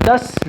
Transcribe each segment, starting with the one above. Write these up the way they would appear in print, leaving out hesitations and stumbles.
10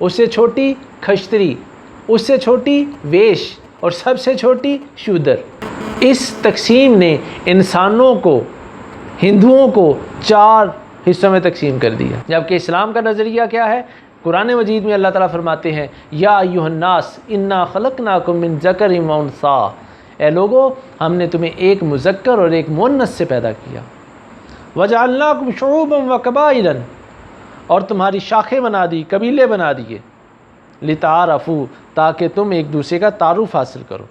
اس سے چھوٹی کھشتری، اس سے چھوٹی ویش، اور سب سے چھوٹی شودر۔ اس تقسیم نے انسانوں کو، ہندوؤں کو 4 حصوں میں تقسیم کر دیا۔ جبکہ اسلام کا نظریہ کیا ہے؟ قرآن مجید میں اللہ تعالیٰ فرماتے ہیں یا ایھا الناس انا خلقناکم من ذکر و انثی، اے لوگو ہم نے تمہیں ایک مذکر اور ایک مؤنث سے پیدا کیا، وجعلناکم شعوبا وقبائلا، اور تمہاری شاخیں بنا دی، قبیلے بنا دیے، لتعارفوا، تاکہ تم ایک دوسرے کا تعارف حاصل کرو۔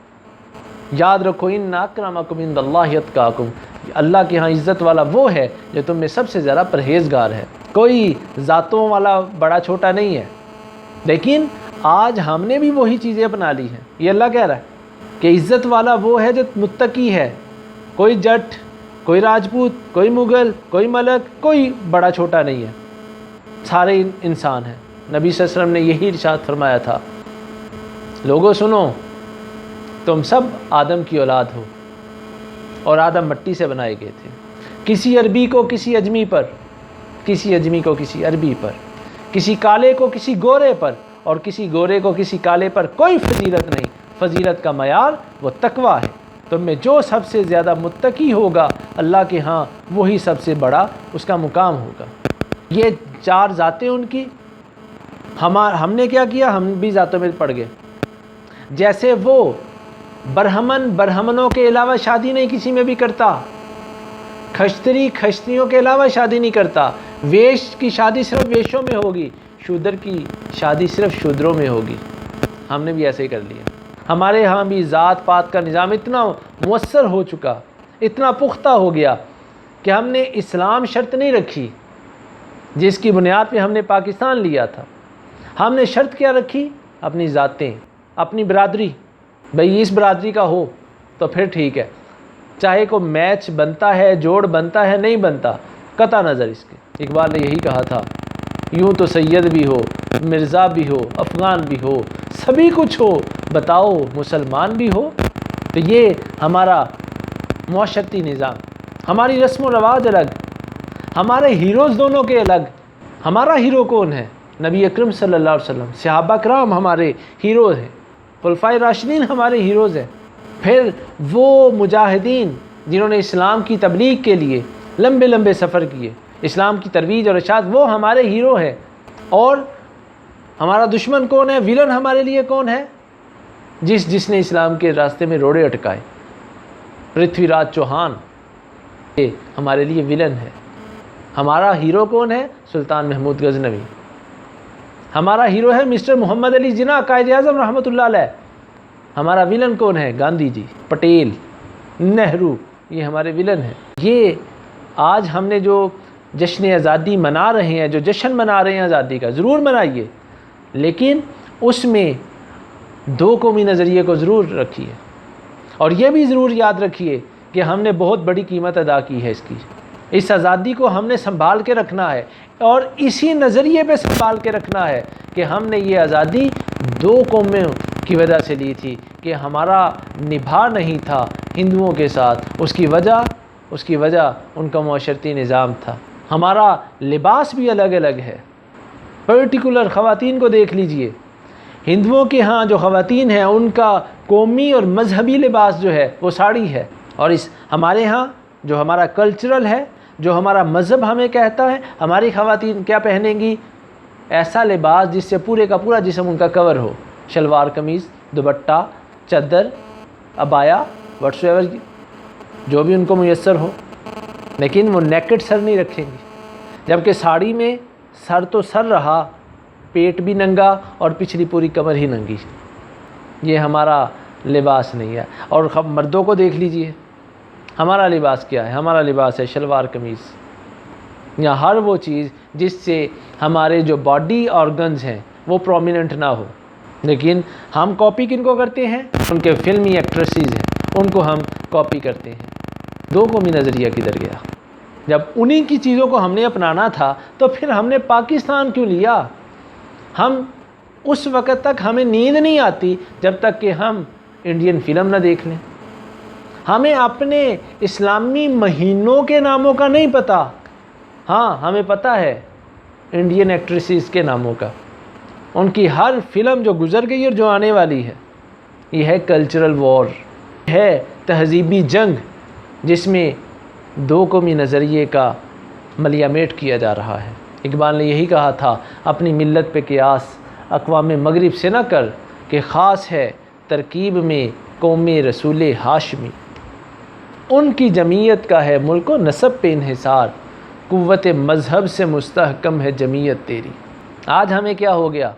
یاد رکھو ان اکرمکم عند اللہ اتقاکم، اللہ کے ہاں عزت والا وہ ہے جو تم میں سب سے زیادہ پرہیزگار ہے۔ کوئی ذاتوں والا بڑا چھوٹا نہیں ہے، لیکن آج ہم نے بھی وہی چیزیں اپنا لی ہیں۔ یہ اللہ کہہ رہا ہے کہ عزت والا وہ ہے جو متقی ہے، کوئی جٹ، کوئی راجپوت، کوئی مغل، کوئی ملک، کوئی بڑا چھوٹا نہیں ہے، سارے انسان ہیں۔ نبی صلی اللہ علیہ وسلم نے یہی ارشاد فرمایا تھا، لوگوں سنو، تم سب آدم کی اولاد ہو، اور آدم مٹی سے بنائے گئے تھے۔ کسی عربی کو کسی اجمی پر، کسی اجمی کو کسی عربی پر، کسی کالے کو کسی گورے پر، اور کسی گورے کو کسی کالے پر کوئی فضیلت نہیں۔ فضیلت کا معیار وہ تقویٰ ہے۔ تم میں جو سب سے زیادہ متقی ہوگا اللہ کے ہاں، وہی سب سے بڑا اس کا مقام ہوگا۔ یہ 4 ذاتیں ان کی، ہم نے کیا کیا؟ ہم بھی ذاتوں میں پڑ گئے۔ جیسے وہ برہمنوں کے علاوہ شادی نہیں کسی میں بھی کرتا، کھشتریوں کے علاوہ شادی نہیں کرتا، ویش کی شادی صرف ویشوں میں ہوگی، شودر کی شادی صرف شودروں میں ہوگی۔ ہم نے بھی ایسے ہی کر لیا۔ ہمارے ہاں بھی ذات پات کا نظام اتنا مؤثر ہو چکا، اتنا پختہ ہو گیا کہ ہم نے اسلام شرط نہیں رکھی جس کی بنیاد پہ ہم نے پاکستان لیا تھا۔ ہم نے شرط کیا رکھی؟ اپنی ذاتیں، اپنی برادری، بھئی اس برادری کا ہو تو پھر ٹھیک ہے، چاہے کوئی میچ بنتا ہے، جوڑ بنتا ہے، نہیں بنتا، قطع نظر اس کے۔ اقبال نے یہی کہا تھا، یوں تو سید بھی ہو، مرزا بھی ہو، افغان بھی ہو، سبھی کچھ ہو، بتاؤ مسلمان بھی ہو۔ تو یہ ہمارا معاشرتی نظام، ہماری رسم و رواج الگ، ہمارے ہیروز دونوں کے الگ۔ ہمارا ہیرو کون ہے؟ نبی اکرم صلی اللہ علیہ وسلم، صحابہ کرام ہمارے ہیروز ہیں، خلفائے راشدین ہمارے ہیروز ہیں۔ پھر وہ مجاہدین جنہوں نے اسلام کی تبلیغ کے لیے لمبے لمبے سفر کیے، اسلام کی ترویج اور اشاعت، وہ ہمارے ہیرو ہیں۔ اور ہمارا دشمن کون ہے؟ ویلن ہمارے لیے کون ہے؟ جس نے اسلام کے راستے میں روڑے اٹکائے، پرتھوی راج چوہان، یہ ہمارے لیے ویلن ہے۔ ہمارا ہیرو کون ہے؟ سلطان محمود غزنوی۔ ہمارا ہیرو ہے مسٹر محمد علی جناح، قائد اعظم رحمۃ اللہ علیہ۔ ہمارا ویلن کون ہے؟ گاندھی جی، پٹیل، نہرو، یہ ہمارے ویلن ہیں۔ یہ آج ہم نے جو جشن آزادی منا رہے ہیں، جو جشن منا رہے ہیں آزادی کا، ضرور منائیے، لیکن اس میں 2 قومی نظریے کو ضرور رکھیے، اور یہ بھی ضرور یاد رکھیے کہ ہم نے بہت بڑی قیمت ادا کی ہے اس آزادی کو ہم نے سنبھال کے رکھنا ہے، اور اسی نظریے پہ سنبھال کے رکھنا ہے کہ ہم نے یہ آزادی 2 قوموں کی وجہ سے لی تھی، کہ ہمارا نبھا نہیں تھا ہندوؤں کے ساتھ، اس کی وجہ ان کا معاشرتی نظام تھا۔ ہمارا لباس بھی الگ الگ ہے، پرٹیکولر خواتین کو دیکھ لیجئے، ہندوؤں کے ہاں جو خواتین ہیں ان کا قومی اور مذہبی لباس جو ہے وہ ساڑی ہے، اور ہمارے ہاں جو ہمارا کلچرل ہے، جو ہمارا مذہب ہمیں کہتا ہے، ہماری خواتین کیا پہنیں گی؟ ایسا لباس جس سے پورے کا پورا جسم ان کا کور ہو، شلوار قمیض، دوپٹہ، چادر، عبایا، واٹس ایور، جو بھی ان کو میسر ہو، لیکن وہ نیکڈ سر نہیں رکھیں گی۔ جبکہ ساڑی میں سر تو سر رہا، پیٹ بھی ننگا اور پچھلی پوری کمر ہی ننگی۔ یہ ہمارا لباس نہیں ہے۔ اور مردوں کو دیکھ لیجئے، ہمارا لباس کیا ہے؟ ہمارا لباس ہے شلوار قمیض، یا ہر وہ چیز جس سے ہمارے جو باڈی آرگنز ہیں وہ پرومیننٹ نہ ہو۔ لیکن ہم کاپی کن کو کرتے ہیں؟ ان کے فلمی ایکٹریسز ہیں، ان کو ہم کاپی کرتے ہیں۔ 2 قومی نظریہ کدھر گیا؟ جب انہی کی چیزوں کو ہم نے اپنانا تھا تو پھر ہم نے پاکستان کیوں لیا؟ ہم اس وقت تک ہمیں نیند نہیں آتی جب تک کہ ہم انڈین فلم نہ دیکھ لیں۔ ہمیں اپنے اسلامی مہینوں کے ناموں کا نہیں پتہ، ہاں ہمیں پتہ ہے انڈین ایکٹریسز کے ناموں کا۔ ان کی ہر فلم جو گزر گئی اور جو آنے والی ہے، یہ ہے کلچرل وار، ہے تہذیبی جنگ، جس میں دو قومی نظریے کا ملیہ میٹ کیا جا رہا ہے۔ اقبال نے یہی کہا تھا، اپنی ملت پہ قیاس اقوام مغرب سے نہ کر، کہ خاص ہے ترکیب میں قوم رسول ہاشمی۔ ان کی جمعیت کا ہے ملک و نسب پہ انحصار، قوت مذہب سے مستحکم ہے جمعیت تیری۔ آج ہمیں کیا ہو گیا؟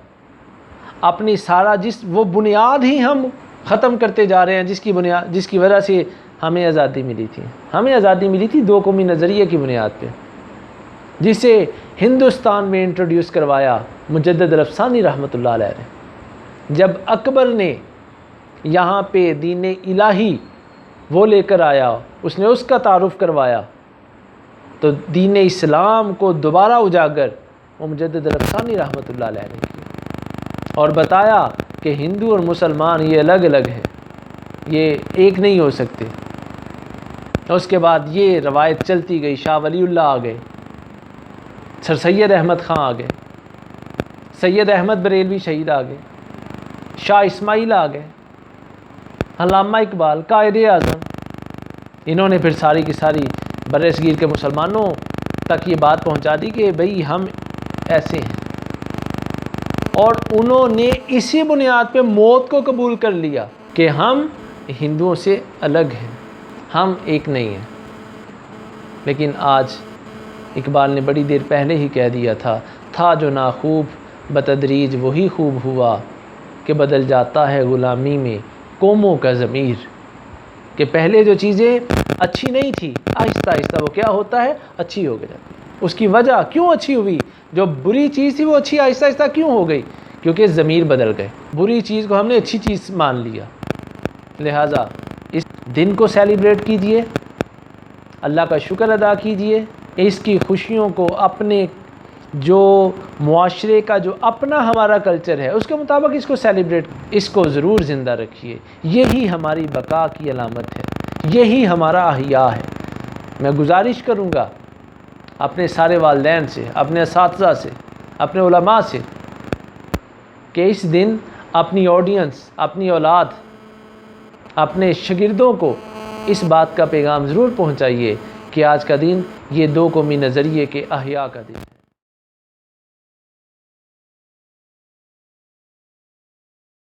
اپنی سارا وہ بنیاد ہی ہم ختم کرتے جا رہے ہیں، جس کی وجہ سے ہمیں آزادی ملی تھی۔ ہمیں آزادی ملی تھی دو قومی نظریے کی بنیاد پہ، جسے ہندوستان میں انٹروڈیوس کروایا مجدد الافسانی رحمۃ اللہ علیہ نے۔ جب اکبر نے یہاں پہ دین الہی وہ لے کر آیا، اس نے اس کا تعارف کروایا، تو دین اسلام کو دوبارہ اجاگر وہ مجدد الافسانی رحمۃ اللہ علیہ نے کی، اور بتایا کہ ہندو اور مسلمان یہ الگ الگ ہیں، یہ ایک نہیں ہو سکتے۔ اس کے بعد یہ روایت چلتی گئی، شاہ ولی اللہ آ گئے، سر سید احمد خان آ گئے، سید احمد بریلوی شہید آ گئے، شاہ اسماعیل آ گئے، علامہ اقبال، قائد اعظم۔ انہوں نے پھر ساری کی ساری بر صغیر کے مسلمانوں تک یہ بات پہنچا دی کہ بھئی ہم ایسے ہیں، اور انہوں نے اسی بنیاد پہ موت کو قبول کر لیا کہ ہم ہندوؤں سے الگ ہیں، ہم ایک نہیں ہیں۔ لیکن آج اقبال نے بڑی دیر پہلے ہی کہہ دیا تھا جو ناخوب بتدریج وہی خوب ہوا، کہ بدل جاتا ہے غلامی میں قوموں کا ضمیر۔ کہ پہلے جو چیزیں اچھی نہیں تھی، آہستہ آہستہ وہ کیا ہوتا ہے؟ اچھی ہو گئی جاتی ہے۔ اس کی وجہ کیوں اچھی ہوئی؟ جو بری چیز تھی وہ اچھی آہستہ آہستہ کیوں ہو گئی؟ کیونکہ ضمیر بدل گئے، بری چیز کو ہم نے اچھی چیز مان لیا۔ لہٰذا اس دن کو سیلیبریٹ کیجئے، اللہ کا شکر ادا کیجئے، اس کی خوشیوں کو اپنے جو معاشرے کا جو اپنا ہمارا کلچر ہے اس کے مطابق اس کو سیلیبریٹ، اس کو ضرور زندہ رکھیے۔ یہی ہماری بقا کی علامت ہے، یہی ہمارا احیاء ہے۔ میں گزارش کروں گا اپنے سارے والدین سے، اپنے اساتذہ سے، اپنے علماء سے، کہ اس دن اپنی آڈینس، اپنی اولاد، اپنے شاگردوں کو اس بات کا پیغام ضرور پہنچائیے کہ آج کا دن یہ دو قومی نظریے کے احیاء کا دن ہے۔